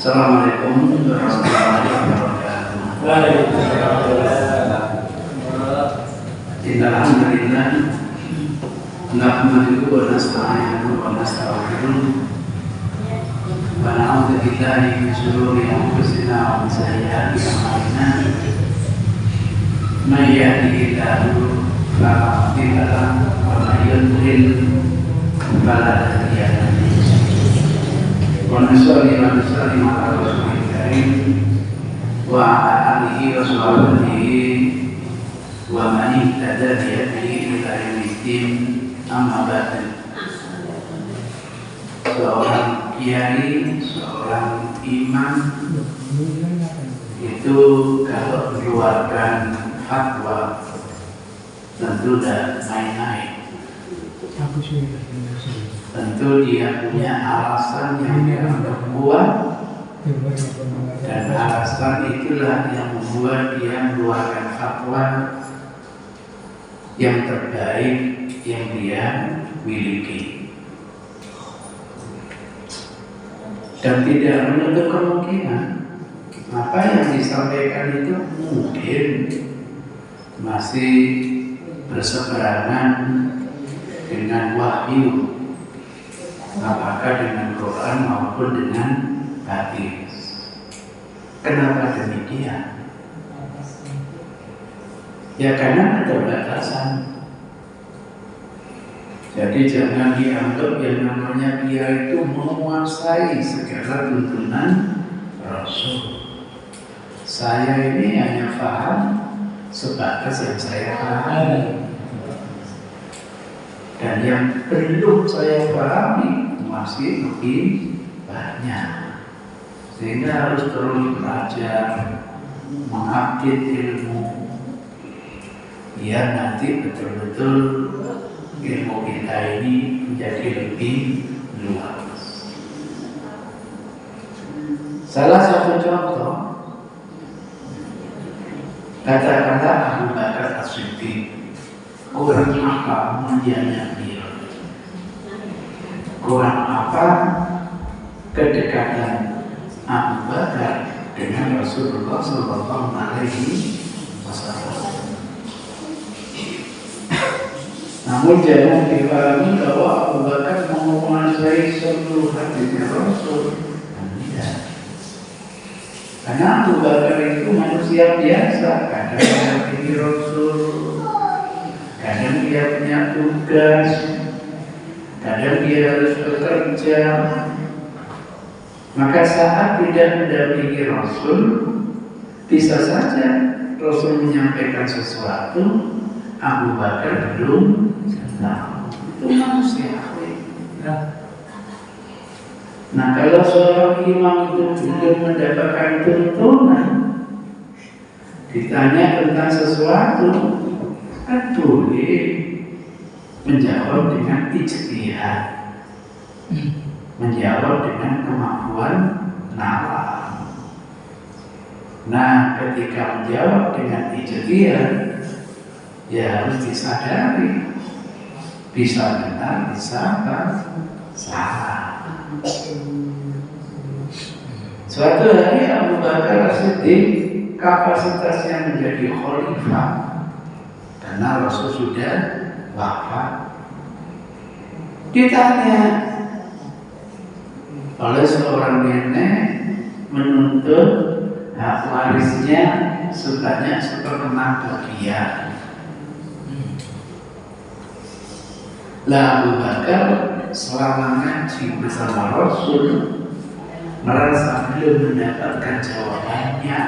Assalamualaikum warahmatullahi wabarakatuh. Waalaikumsalam. Alhamdulillah, nahmaduhu wa nasta'inuhu wa nastaghfiruh wa na'udzu billahi min shururi anfusina wa min sayyiati a'malina. May yahdihillahu fala mudilla lahu wa may yudlil fala hadiya lahu. Wa nusalli wa nusallim ala rasulil karim wa ala alihi wa sahbihi wa man ihtada bi hadihi ila yaumiddin. Amma ba'du. Seorang kiai, seorang imam itu kalau mengeluarkan fatwa tentu tidak main-main. Tentu dia punya alasan yang dia membuat, dan alasan itulah yang membuat dia mengeluarkan fatwa yang terbaik yang dia miliki. Dan tidak menutup kemungkinan apa yang disampaikan itu mungkin masih berseberangan dengan wahyu, apakah dengan Quran maupun dengan hadis. Kenapa demikian? Ya karena keterbatasan. Jadi jangan dianggap yang namanya dia itu menguasai segala tuntunan Rasul. Saya ini hanya paham sebatas yang saya pahami, dan yang belum saya pahami masih lebih banyak, sehingga harus terus belajar, mengupdate ilmu, biar nanti betul-betul ilmu kita ini menjadi lebih luas. Salah satu contoh, kata-kata Abu Bakar As-Siddiq, kurang apa menjadinya beliau? Kurang apa kedekatan Abu Bakar dengan Rasulullah Sallallahu Alaihi Wasallam? Namun jangan dipahami bahwa Abu Bakar menguasai seluruh hadisnya Rasul. Tidak. Karena Abu Bakar itu manusia biasa, kadang mendampingi Rasul, kadang dia punya tugas, kadang dia harus bekerja. Maka saat tidak mendampingi Rasul, bisa saja Rasul menyampaikan sesuatu Abu Bakar belum tahu. Itu manusiawi. Nah, kalau seorang imam itu belum mendapatkan tuntunan, ditanya tentang sesuatu, kan boleh menjawab dengan ijtihad, menjawab dengan kemampuan nalar. Nah, ketika menjawab dengan ijtihad, ya harus disadari, bisa benar, bisa salah. Suatu hari Abu Bakar As-Siddiq kapasitasnya menjadi khalifah karena Rasul sudah wafat. Ditanya oleh seorang nenek menuntut hak warisnya sebanyak 1/6 bagian. Lah Abu Bakar selama ngaji bersama Rasul merasa belum mendapatkan jawabannya.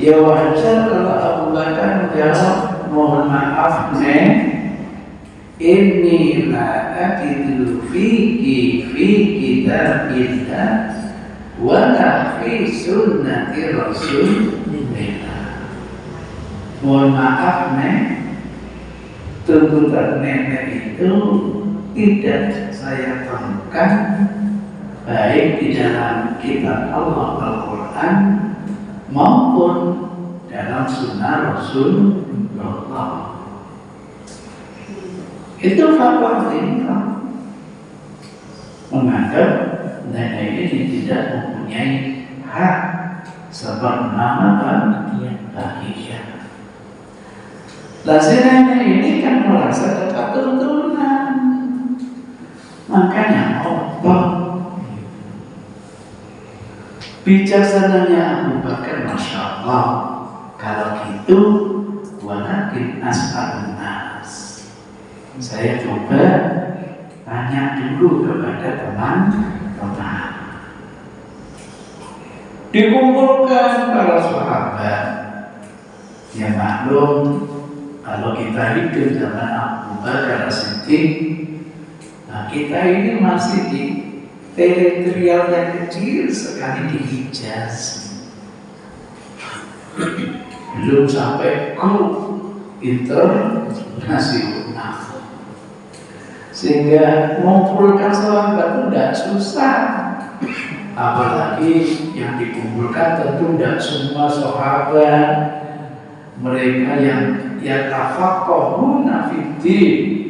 Ya wajar kalau Abu Bakar menjawab, mohon maaf Nek, inni la ajidu fi kitabillah wa la fi sunnati Rasulillah. Mohon maaf Nek, tuntutan nenek itu tidak saya temukan baik di dalam kitab Allah Al-Quran maupun dalam sunnah Rasulullah. Itu fatwa ini menganggap nenek ini tidak mempunyai hak sebab nama bahagia. Lazim nenek ini kan merasa dapat keturunan, makanya Allah bijaksananya Abu Bakar, Masya Allah. Kalau gitu, walakin as'alun nas. Saya coba tanya dulu kepada teman-teman. Dikumpulkan para sahabat. Ya maklum, kalau kita hidup zaman Abu Bakar As-Siddiq, nah kita ini masih di teritorial yang kecil sekali di Hijaz, belum sampai ke internasional, sehingga mengumpulkan sahabat itu tidak susah. Apalagi yang dikumpulkan tentu tidak semua sahabat, mereka yang yatafaqahuna fiddin.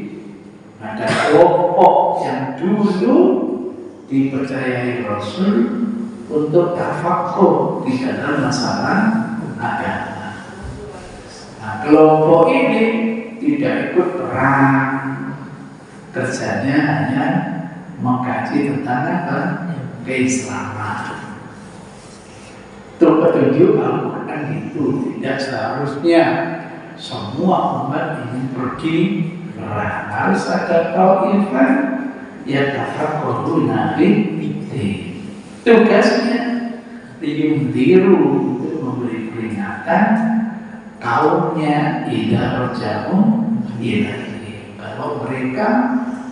Ada kelompok yang dulu dipercayai Rasul untuk tafaqquh di dalam masalah agama. Nah, kelompok ini tidak ikut perang, kerjanya hanya mengkaji tentang apa? Keislaman. Itu petunjuk Al-Quran itu tidak seharusnya semua umat ini pergi perang. Harus ada taifah ya tafaqquhuna fiddin. Tugasnya diyundiru, untuk memberi peringatan kaumnya idza raja'u ilaihi, kalau mereka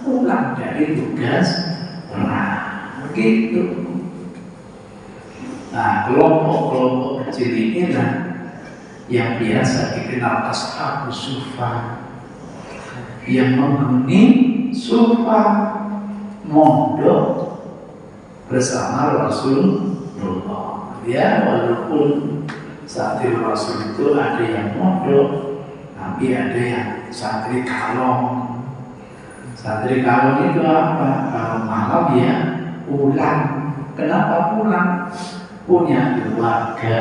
pulang dari tugas perang. Begitu. Nah, kelompok-kelompok kecil inilah yang biasa dikenal ashabus sufa, yang menghuni sufa, mondok bersama Rasulullah. Ya, walaupun saat Rasul itu ada yang mondok, tapi ada yang santri kalong. Santri kalong itu apa? Kalau malam ya pulang. Kenapa pulang? Punya keluarga.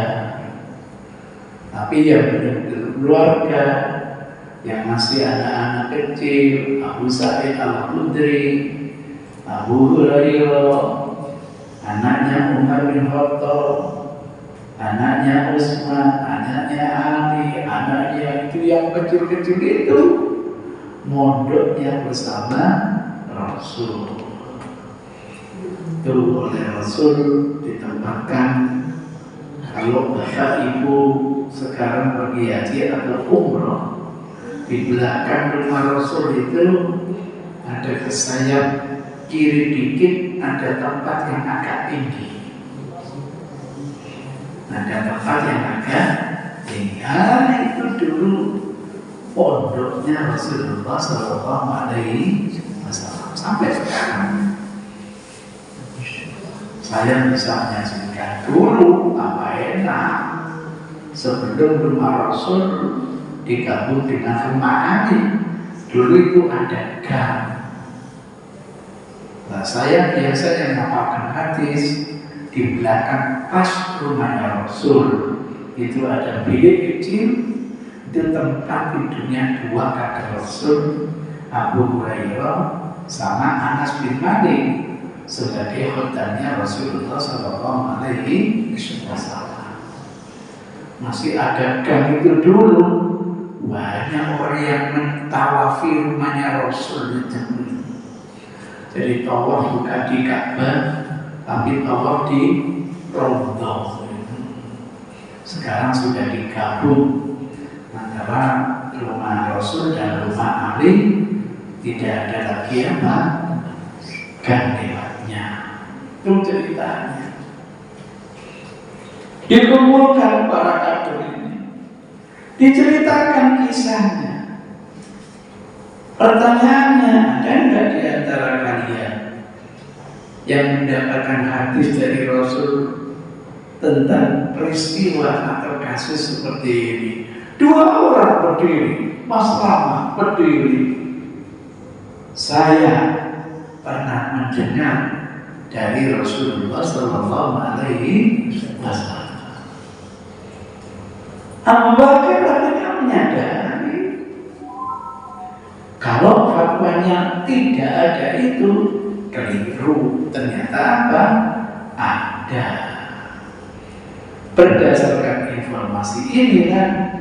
Tapi ya benar-benar keluarga yang masih anak-anak kecil, Abu Sa'id Al-Khudri, Abu Hurairah, anaknya Umar bin Khattab, anaknya Utsman, anaknya Ali, anaknya itu yang kecil-kecil itu mondoknya bersama Rasul. Itu oleh Rasul ditempatkan. Kalau bapak ibu sekarang pergi haji atau umroh, di belakang rumah Rasul itu ada ke sayap kiri dikit ada tempat yang agak tinggi. Ada tempat yang agak tinggi. Itu dulu pondoknya Rasulullah SAW sampai sekarang. Saya bisa menyaksikan dulu apa enak sebelum rumah Rasul digabung dengan rumah Ali. Dulu itu ada gang. Nah, saya biasanya menghafalkan hadis di belakang pas rumahnya Rasul itu ada bilik kecil, itu tempat tidurnya dua kakak Rasul, Abu Hurairah sama Anas bin Malik sebagai khodannya Rasulullah SAW. Masih ada gang itu dulu. Banyak orang yang mentawafi rumahnya Rasul itu. Jadi tawaf bukan di Ka'bah, tapi tawaf di Raudhah. Sekarang sudah digabung antara rumah Rasul dan rumah Ali. Tidak ada lagi apa gang lewatnya. Itu ceritanya. Dikumpulkan para kader ini, diceritakan kisahnya. Pertanyaannya, ada enggak di antara kalian yang mendapatkan hadis dari Rasul tentang peristiwa atau kasus seperti ini? Dua orang berdiri, Mas Lama berdiri. Saya pernah mendengar dari Rasulullah Sallallahu Alaihi Wasallam. Abu Bakar akhirnya menyadari kalau fatwanya tidak ada itu keliru. Ternyata apa? Ada. Berdasarkan informasi ini kan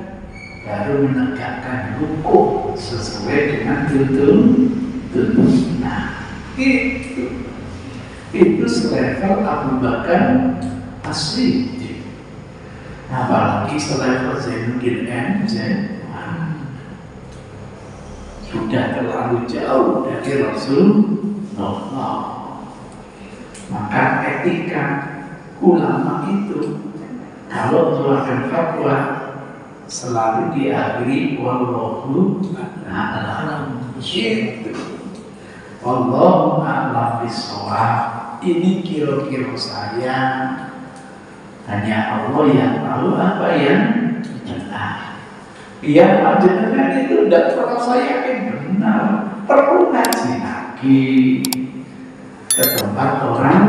baru menegakkan hukum sesuai dengan tuntunan. Nah, itu selevel Abu Bakar As-Siddiq. Apalagi selevel Zainuddin MJ sudah terlalu jauh dari Rasulullah. Maka etika ulama itu kalau mengeluarkan fatwa selalu diakhiri wallahu a'lam. Itu wallahu a'lam bishawab. Ini kira-kira saya, hanya Allah yang tahu apa yang benar. Biar panjenengan itu tidak perlu saya yakin benar, perlu ngaji lagi ke tempat orang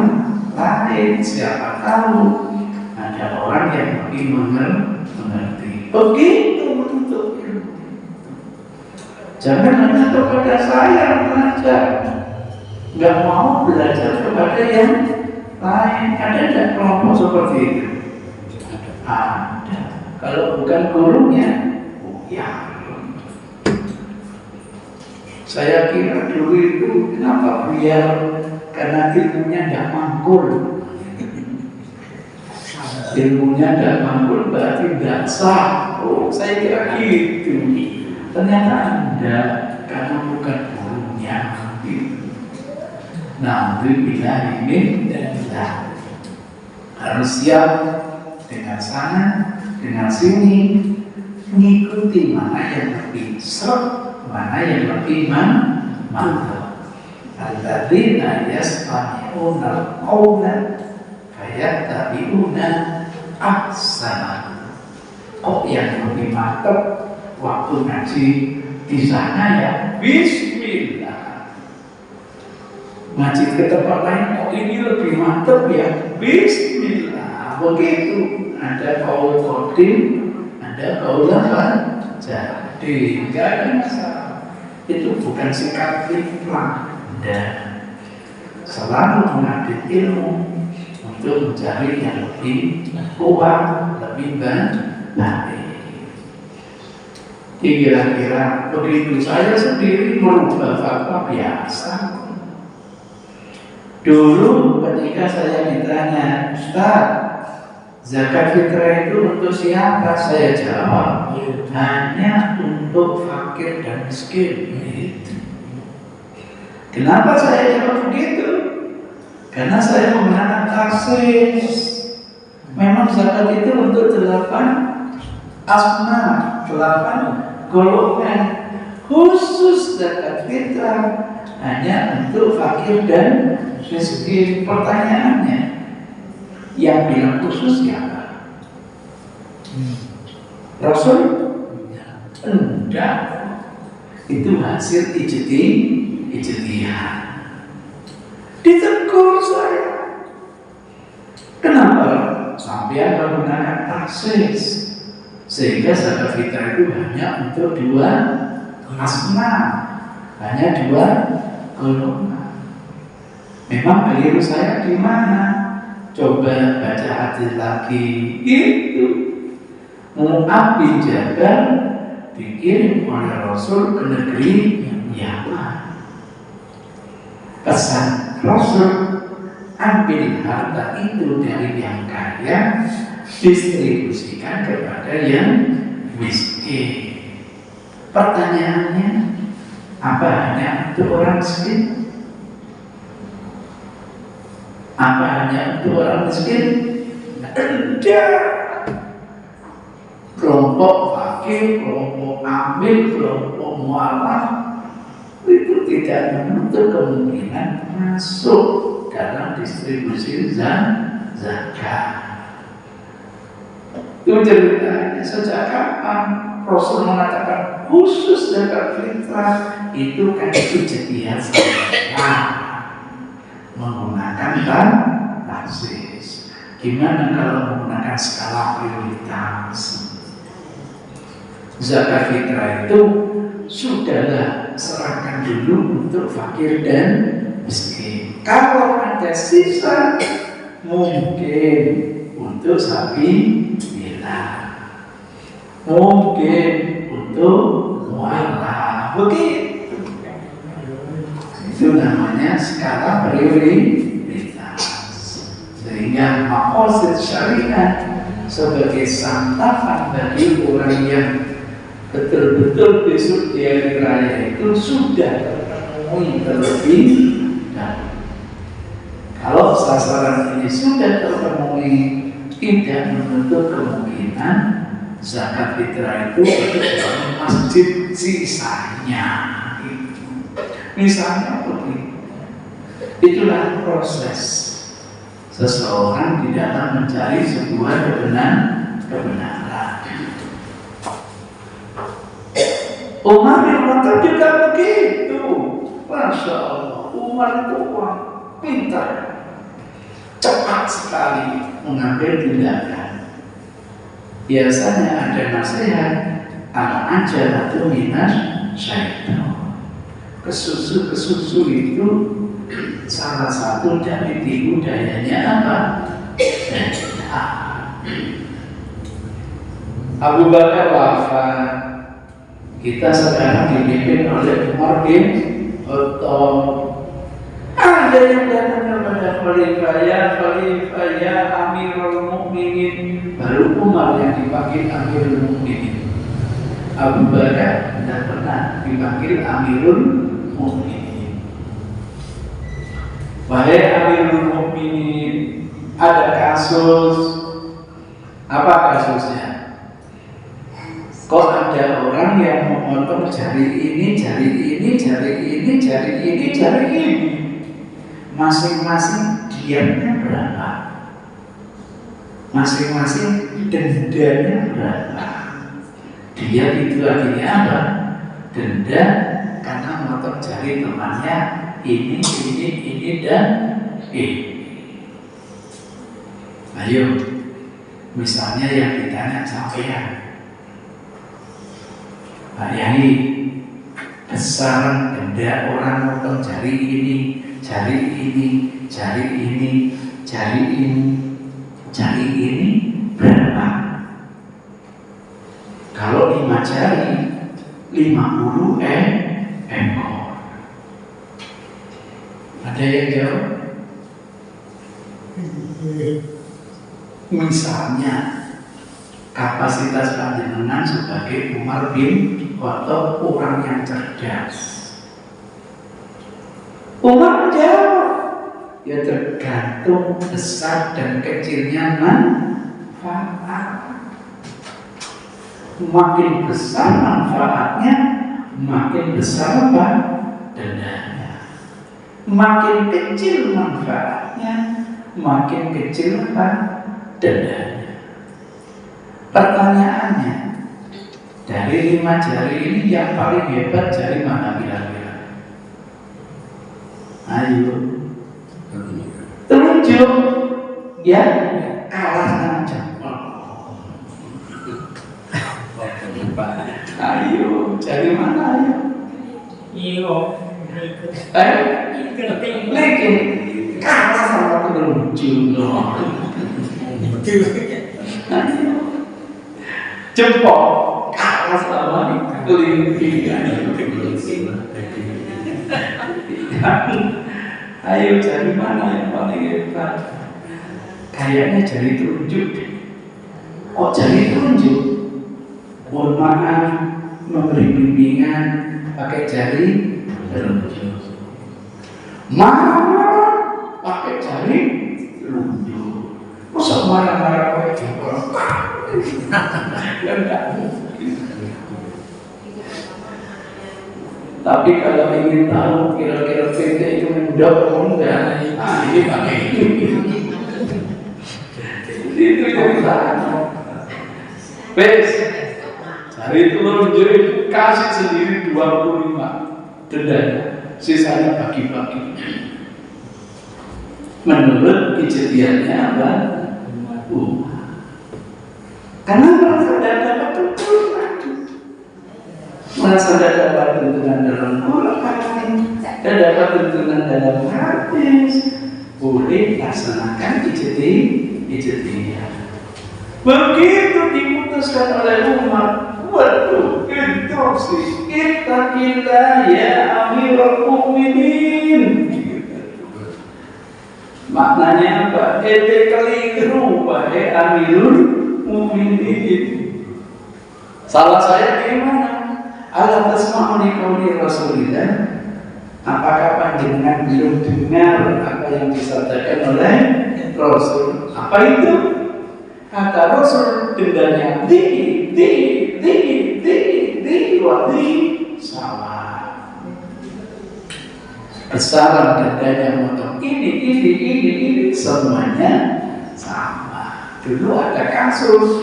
lain. Siapa tahu ada orang yang lebih mengerti. Begitu menuntut ilmu. Jangan hanya kepada saya belajar, nggak mau belajar kepada yang lain. Ada tidak kelompok seperti itu? Ada. Kalau bukan gurunya, ya. Saya kira dulu itu kenapa biar karena ilmunya tidak mangkul. Ilmunya tidak mangkul berarti tidak sah. Oh, saya kira gitu. Ternyata Anda karena bukan gurunya. Nanti bila ini dan harus siap dengan sana, dengan sini, mengikuti mana yang lebih serap, mana yang lebih mantap. Alladzina yastami'una al-qawla fayattabi'una ahsana. Kok yang lebih mantap waktu ngaji di sana ya bismillah. Ngaji ke tempat lain kok ini lebih mantap ya bismillah. Begitu. Ada kaul qadim, ada kaul apa? Jadi nggak ada masalah. Itu bukan sikap fitrah. Dan selalu mengambil ilmu untuk mencari yang lebih kuat, lebih baik. Kira-kira begitu. Saya sendiri merubah fatwa biasa. Dulu ketika saya ditanya, Ustaz, zakat fitrah itu untuk siapa? Saya jawab, hanya untuk fakir dan miskin. Kenapa saya jawab begitu? Karena saya menggunakan taksis. Memang zakat itu untuk 8 asma, 8 golongan. Khusus zakat fitrah hanya untuk fakir dan miskin. Pertanyaannya, yang bilang khusus siapa? Rasul? Enggak. Itu hasil ijtihad. Ditegur saya. Kenapa? Sampai menggunakan taksis. Sehingga zakat fitrah itu hanya untuk 2 asma. Hanya 2 golongan. Memang keliru saya di mana? Coba baca hadis lagi. Itu Mu'adh bin Jabal dikirim oleh Rasul ke negeri Yaman. Pesan Rasul, ambil harta itu dari yang kaya, distribusikan kepada yang miskin. Pertanyaannya, apa hanya untuk orang miskin? Apa hanya untuk orang miskin? Tidak. Kelompok fakir, kelompok amil, kelompok mualaf itu tidak menutup kemungkinan masuk dalam distribusi zakat. Itu ceritanya sejak kapan Rasul mengatakan khusus zakat fitrah itu kan ijtihad. menggunakan taksis. Gimana kalau menggunakan skala prioritas? Zakat fitrah itu sudahlah serahkan dulu untuk fakir dan miskin. Kalau ada sisa mungkin untuk sapi nila, mungkin untuk mualah, begitu. Itu namanya skala prioritas. Sehingga maqasid syariat sebagai santapan bagi orang yang betul-betul besok di hari raya itu sudah terpenuhi terlebih dahulu. Kalau sasaran ini sudah terpenuhi, tidak menutup kemungkinan zakat fitrah itu untuk masjid sisanya. Misalnya begini, itulah proses seseorang di dalam mencari sebuah kebenaran. Umar bin Khattab juga begitu. Masya Allah, Umar itu orang pintar, cepat sekali mengambil tindakan. Biasanya ada nasihat, al-ajalatu minas syaitan. Kesusu itu salah satu dari tipu dayanya apa? Abu Bakar wafat. Kita sekarang dipimpin oleh Umar bin Khattab. Ada yang datang kepada Khalifah ya Amirul Mukminin. Baru Umar yang dipanggil Amirul Mukminin. Abu Bakar tidak pernah dipanggil Amirul Mukminin. Wahai Amirul Mukminin, ada kasus. Apa kasusnya? Kok ada orang yang memotong jari ini, jari ini, jari ini, jari ini, jari ini. Masing-masing diamnya berapa? Masing-masing dendanya berapa? Dia itu artinya apa? Denda karena memotong jari temannya ini, dan ini. Ayo, misalnya yang ditanya sampean, Pak Yai, besaran denda orang memotong jari ini, jari ini, jari ini, jari ini, jari ini berapa? Kalau 5 jari 50 ekor. Ada yang jawab? Misalnya kapasitas panjenengan sebagai Umar bin Khattab orang yang cerdas. Umar menjawab, ya tergantung besar dan kecilnya manfaat. Makin besar manfaatnya, makin besar apa? Dendanya. Makin kecil manfaatnya, makin kecil apa? Dendanya. Pertanyaannya, dari 5 jari ini yang paling hebat jari mana kira-kira? Ayo, telunjuk, ya kalah dengan jempol. Ayo, jari mana ayo? Iyo, Lagi kalah sama telunjuk. Ayo. Jempol kalah sama kelingking. Ayo cari mana yang paling hebat? Kayaknya jari telunjuk. Kok jari telunjuk? Mohon maaf, memberi bimbingan pakai jari telunjuk. Mana pakai jari telunjuk? Masa marah-marah pakai jempol? Tapi kalau ingin tahu kira-kira PT itu mudah atau enggak, ini pakai itu yang sana. Bes, cari telunjuk kasih sendiri 25 dendanya, sisanya bagi-bagi. menurut kejadiannya apa? Karena merasa tidak dapat tuntunan, merasa tidak dapat tuntunan dalam Quran, tidak dapat tuntunan dalam hadis, boleh laksanakan ijtihad. Begitu diputuskan oleh Umar, waduh, instruksi, ittaqillah ya Amirul Mukminin. Maknanya apa? Ente keliru, wahai Amirul Mukminin. Salah saya gimana? Alam tasma'uni qauli Rasulillah. Apakah panjenengan belum dengar apa yang disampaikan oleh Rasul? Apa itu? Kata Rasul, dendanya wadi sama. Besaran dendanya motong ini semuanya sama. Dulu ada kasus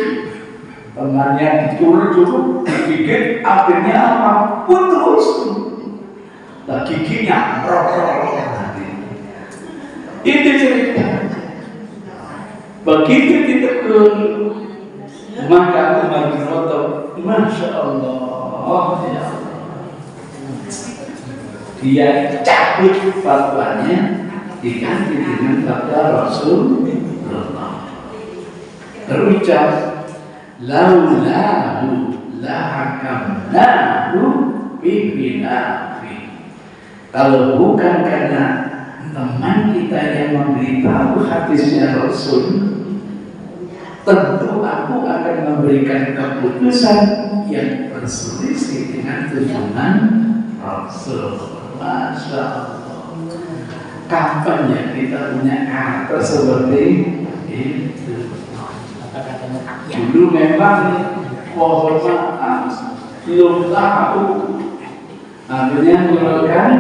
temannya dicuruk digigit, akhirnya apa? Putus. Nah, giginya merokok nanti. Itu cerita. Begitu ditegur, maka Umar bin Khattab, Masya Allah, ya Allah, dia cabut fatwanya, diganti dengan fatwa Rasulullah. Terucap, laulahu lahakamnahu bihilafi. Kalau bukan karena teman kita yang memberitahu hadisnya Rasul, tentu aku akan memberikan keputusan yang berselisih dengan tuntunan Rasul. Masya Allah. Kapan ya kita punya karakter seperti itu? Dulu memang mohon maaf, belum tahu. Akhirnya mengeluarkan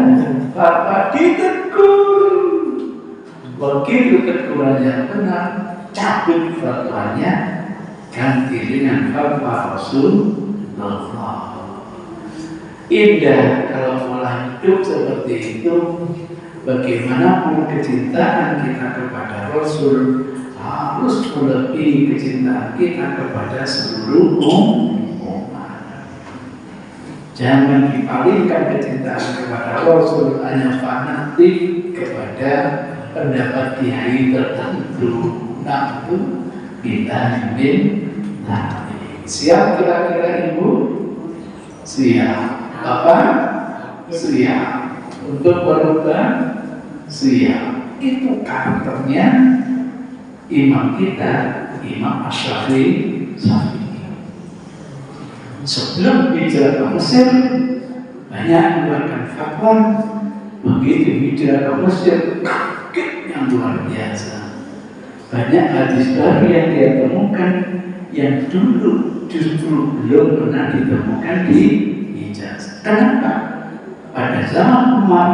Bapak ditegur. Begitu teguran yang benar, cabut fatwanya, ganti dengan fatwa Rasulullah. Indah kalau mulai hidup seperti itu. Bagaimanapun kecintaan kita kepada Rasul harus melebihi kecintaan kita kepada seluruh umat. Jangan dipalingkan kecintaan kepada Rasul hanya fanatik kepada pendapat kiai tertentu. Nah, itu kita ingin siap kira-kira ibu? Siap. Bapak? Siap. Untuk berubah? Siap. Itu karakternya imam kita, Imam Asy-Syafi'i. Sebelum hijrah ke Mesir, banyak mengeluarkan fatwa. Begitu hijrah ke Mesir, kaget yang luar biasa. Banyak hadis baru yang dia temukan yang dulu justru belum pernah ditemukan di Hijaz. Kenapa? Pada zaman Umar,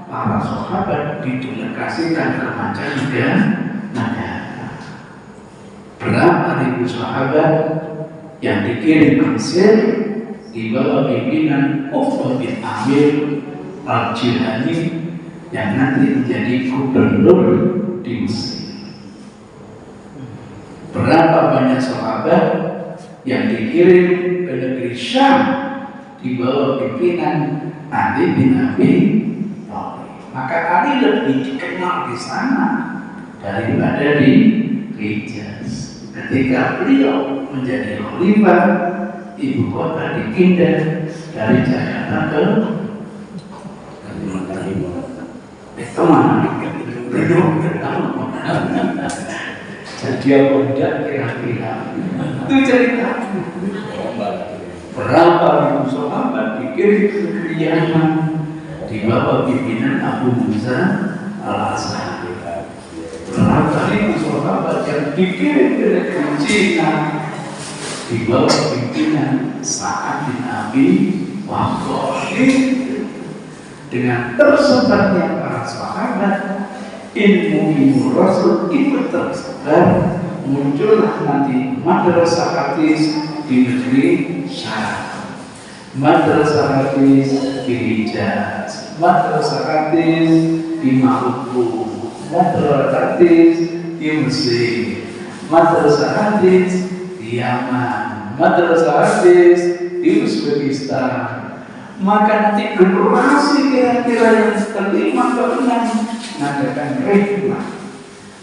para sahabat didelegasikan ke mancanegara. Berapa ribu sahabat yang dikirim ke Mesir di bawah pimpinan Uqbah bin Amir Al-Jilani yang nanti menjadi gubernur di Mesir. Berapa banyak sahabat yang dikirim ke negeri Syam di bawah pimpinan Ali bin Abi Thalib. Maka Ali lebih dikenal di sana daripada di Hijaz. Ketika beliau menjadi khalifah, ibu kota dipindah dari Jakarta ke kemana? Jadi apa tidak kira-kira? Itu cerita. Berapa ribu sahabat dikirim ke negeri Yaman di bawah pimpinan Abu Musa Al-Asy'ari. Berapa ribu sahabat yang dikirim ke negeri Cina di bawah pimpinan Sa'ad bin Abi Waqqas. Dengan tersebarnya para sahabat, ilmu Rasul itu tersebar, muncullah nanti madrasah hadis di negeri Syam, madrasah hadis di Hijaz, madrasah hadis di Maluku, madrasah hadis di Mesir, madrasah hadis di Yaman, madrasah hadis di Uzbekistan. Maka nanti generasi kira-kira yang terima keenam mengadakan hikmah,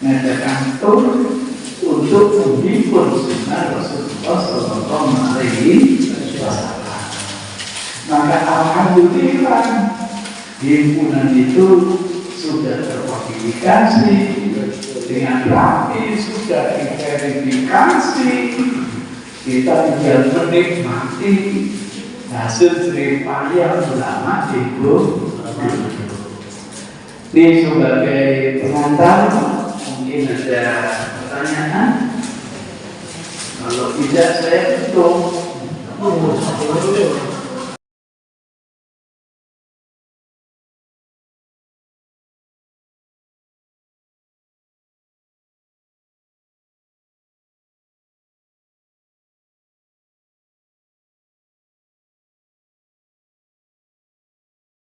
mengadakan tur untuk menghimpun sunnah Rasulullah Sallallahu Alaihi Wasallam. Maka alhamdulillah himpunan itu sudah terverifikasi dengan rapi, sudah diverifikasi. Kita tinggal menikmati hasil jeripaya ulama itu. Ini sebagai pengantar, mungkin ada pertanyaan. Kalau tidak saya tutup.